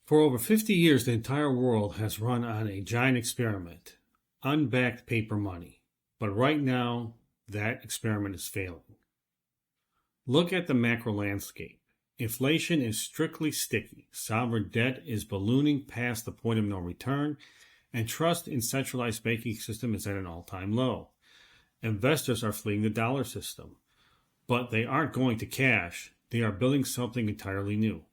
For over 50 years, the entire world has run on a giant experiment, unbacked paper money. But right now, that experiment is failing. Look at the macro landscape. Inflation is strictly sticky. Sovereign debt is ballooning past the point of no return, and trust in centralized banking system is at an all-time low. Investors are fleeing the dollar system, but they aren't going to cash. They are building something entirely new.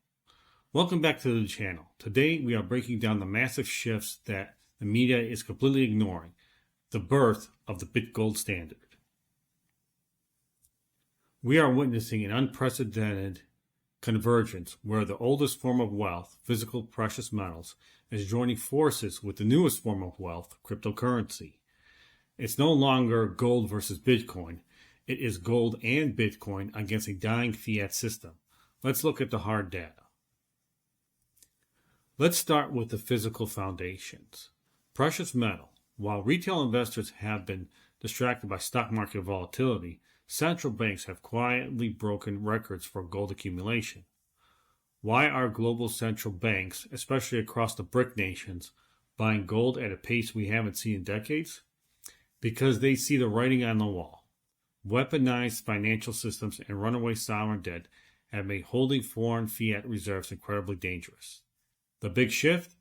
Welcome back to the channel. Today we are breaking down the massive shifts that the media is completely ignoring, the birth of the BitGold Standard. We are witnessing an unprecedented convergence where the oldest form of wealth, physical precious metals, is joining forces with the newest form of wealth, cryptocurrency. It's no longer gold versus Bitcoin. It is gold and Bitcoin against a dying fiat system. Let's look at the hard data. Let's start with the physical foundations. Precious metal. While retail investors have been distracted by stock market volatility, central banks have quietly broken records for gold accumulation. Why are global central banks, especially across the BRIC nations, buying gold at a pace we haven't seen in decades? Because they see the writing on the wall. Weaponized financial systems and runaway sovereign debt have made holding foreign fiat reserves incredibly dangerous. The big shift?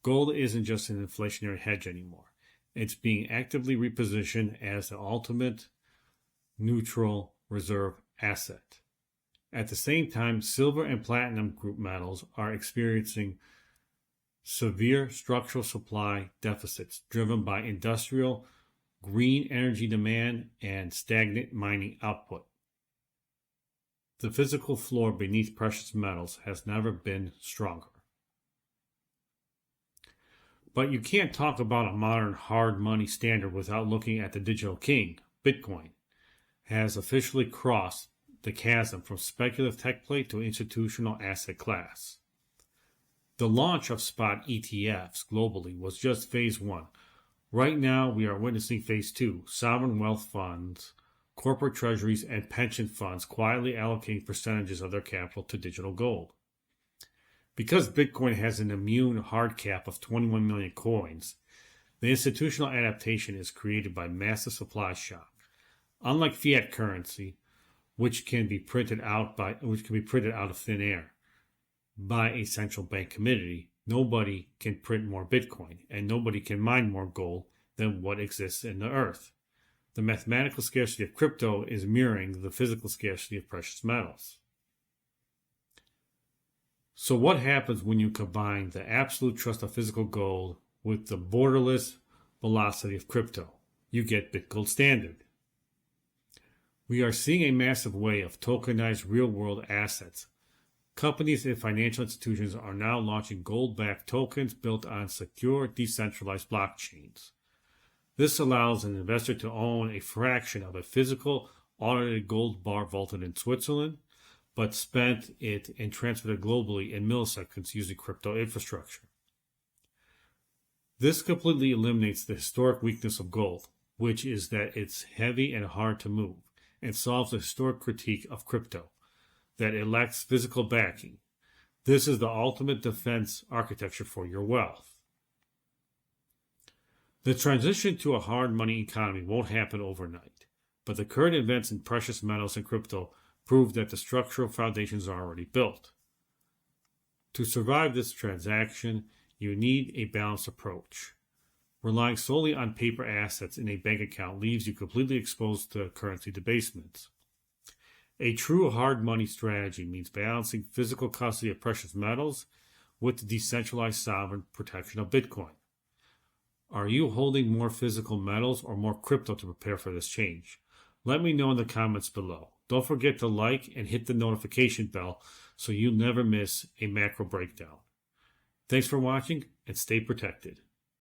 Gold isn't just an inflationary hedge anymore. It's being actively repositioned as the ultimate neutral reserve asset. At the same time, silver and platinum group metals are experiencing severe structural supply deficits driven by industrial green energy demand and stagnant mining output. The physical floor beneath precious metals has never been stronger. But you can't talk about a modern hard money standard without looking at the digital king. Bitcoin has officially crossed the chasm from speculative tech play to institutional asset class. The launch of spot ETFs globally was just phase one. Right now, we are witnessing phase two, sovereign wealth funds, corporate treasuries, and pension funds quietly allocating percentages of their capital to digital gold. Because Bitcoin has an immune hard cap of 21 million coins, the institutional adaptation is created by massive supply shock. Unlike fiat currency, which can be printed out of thin air by a central bank committee, nobody can print more Bitcoin, and nobody can mine more gold than what exists in the earth. The mathematical scarcity of crypto is mirroring the physical scarcity of precious metals. So what happens when you combine the absolute trust of physical gold with the borderless velocity of crypto? You get BitGold Standard. We are seeing a massive wave of tokenized real-world assets. Companies and financial institutions are now launching gold-backed tokens built on secure, decentralized blockchains. This allows an investor to own a fraction of a physical, audited gold bar vaulted in Switzerland, but spent it and transferred it globally in milliseconds using crypto infrastructure. This completely eliminates the historic weakness of gold, which is that it's heavy and hard to move, and solves the historic critique of crypto, that it lacks physical backing. This is the ultimate defense architecture for your wealth. The transition to a hard money economy won't happen overnight, but the current events in precious metals and crypto prove that the structural foundations are already built. To survive this transaction, you need a balanced approach. Relying solely on paper assets in a bank account leaves you completely exposed to currency debasements. A true hard money strategy means balancing physical custody of precious metals with the decentralized sovereign protection of Bitcoin. Are you holding more physical metals or more crypto to prepare for this change? Let me know in the comments below. Don't forget to like and hit the notification bell so you never miss a macro breakdown. Thanks for watching and stay protected.